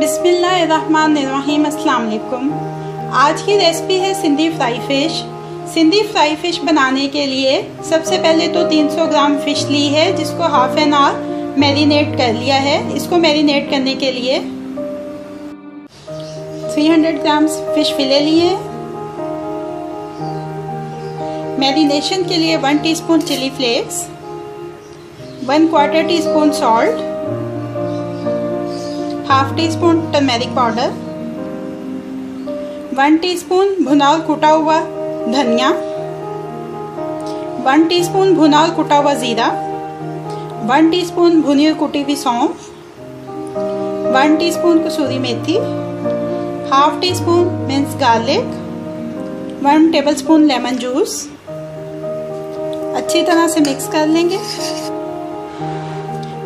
बिस्मिल्लाहिर्रहमानिर्रहीम। अस्सलाम वालेकुम। आज की रेसिपी है Sindhi fry fish. Sindhi fry fish बनाने के लिए सबसे पहले तो 300 ग्राम फ़िश ली है, जिसको हाफ एन आवर मैरिनेट कर लिया है। इसको मैरिनेट करने के लिए 300 ग्राम फ़िश फिले लिए हैं। मैरिनेशन के लिए 1 teaspoon chili flakes, 1/4 teaspoon salt, half teaspoon turmeric powder, 1 teaspoon भुना और कुटा हुआ धनिया, 1 टीस्पून भुना और कुटा हुआ जीरा, 1 टीस्पून भुनी और कुटी हुई सौंफ, 1 टीस्पून कसूरी मेथी, half teaspoon minced garlic, 1 tablespoon lemon juice. अच्छी तरह से मिक्स कर लेंगे।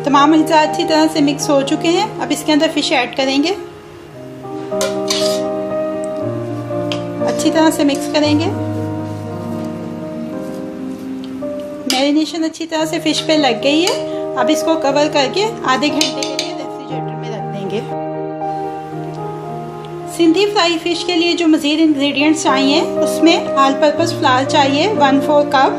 तमाम अज्जा अच्छी तरह से मिक्स हो चुके हैं। अब इसके अंदर फिश ऐड करेंगे। अच्छी तरह से मिक्स करेंगे। मैरिनेशन अच्छी तरह से फिश पे लग गई है। अब इसको कवर करके आधे घंटे के लिए रेफ्रिजरेटर में रख देंगे। सिंधी फ्राई फिश के लिए जो मज़ीद इंग्रेडिएंट्स चाहिए, उसमें ऑल पर्पस फ्लावर चाहिए 1/4 कप,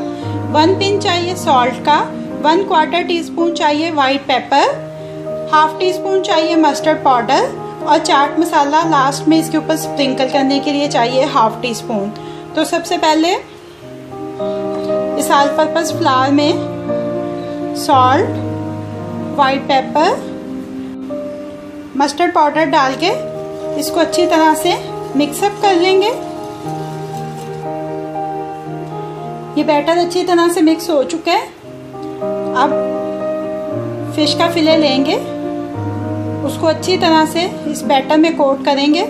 1 पिंच चाहिए सॉल्ट का, 1/4 टीस्पून चाहिए white paper, half tea spoon चाहिए मस्टर्ड पाउडर और चाट मसाला लास्ट में इसके ऊपर स्प्रिंकल करने के लिए चाहिए हाफ टी स्पून। तो सबसे पहले इस ऑल पर्पस फ्लावर में salt, white paper, mustard powder डाल के इसको अच्छी तरह से मिक्सअप कर लेंगे। ये बैटर अच्छी तरह से मिक्स हो चुका है। अब फिश का फिले लेंगे, उसको अच्छी तरह से इस बैटर में कोट करेंगे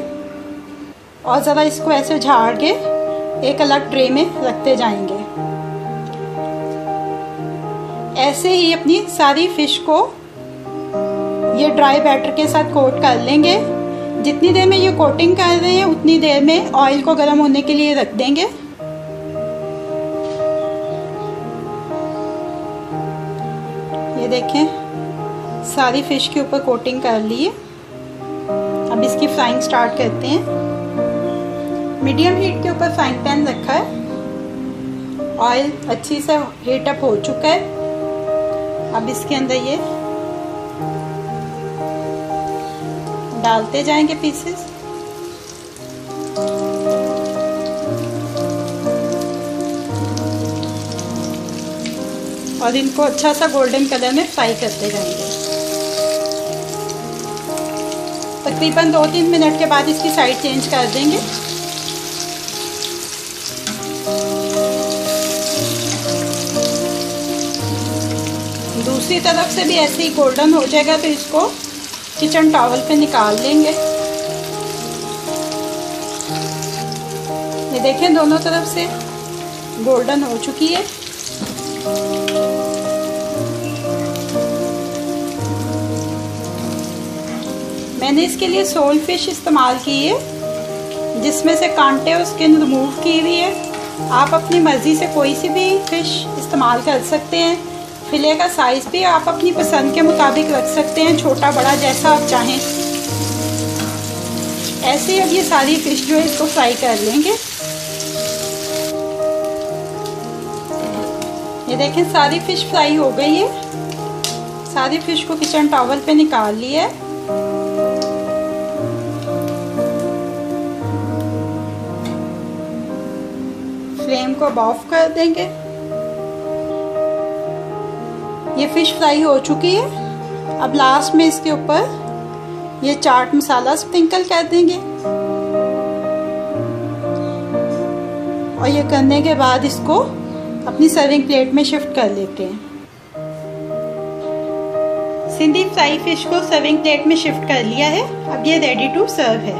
और ज़रा इसको ऐसे झाड़ के एक अलग ट्रे में रखते जाएंगे। ऐसे ही अपनी सारी फिश को ये ड्राई बैटर के साथ कोट कर लेंगे। जितनी देर में ये कोटिंग कर रहे हैं, उतनी देर में ऑयल को गर्म होने के लिए रख देंगे। ये देखें, सारी फिश के ऊपर कोटिंग कर ली है। अब इसकी फ्राइंग स्टार्ट करते हैं। मीडियम हीट के ऊपर फ्राइंग पैन रखा है। ऑयल अच्छी से हीट अप हो चुका है। अब इसके अंदर ये डालते जाएंगे पीसेस। और इनको अच्छा सा गोल्डन कलर में फ्राई करते जाएंगे। तकरीबन 2-3 मिनट के बाद इसकी साइड चेंज कर देंगे। दूसरी तरफ से भी ऐसे ही गोल्डन हो जाएगा तो इसको किचन टॉवल पे निकाल लेंगे। ये देखें, दोनों तरफ से गोल्डन हो चुकी है। मैंने इसके लिए सोल फिश इस्तेमाल की है, जिसमें से कांटे और स्किन रिमूव की हुई है। आप अपनी मर्ज़ी से कोई सी भी फ़िश इस्तेमाल कर सकते हैं। फिले का साइज़ भी आप अपनी पसंद के मुताबिक रख सकते हैं, छोटा बड़ा जैसा आप चाहें। ऐसे ही अब ये सारी फ़िश जो है इसको फ्राई कर लेंगे। ये देखें, सारी फ़िश फ्राई हो गई है। सारी फ़िश को किचन टॉवल पे निकाल लिया है। फ्लेम को ऑफ कर देंगे। ये फिश फ्राई हो चुकी है। अब लास्ट में इसके ऊपर ये चाट मसाला स्प्रिंकल कर देंगे और ये करने के बाद इसको अपनी सर्विंग प्लेट में शिफ्ट कर लेते हैं। सिंधी फ्राई फिश को सर्विंग प्लेट में शिफ्ट कर लिया है। अब ये रेडी टू सर्व है।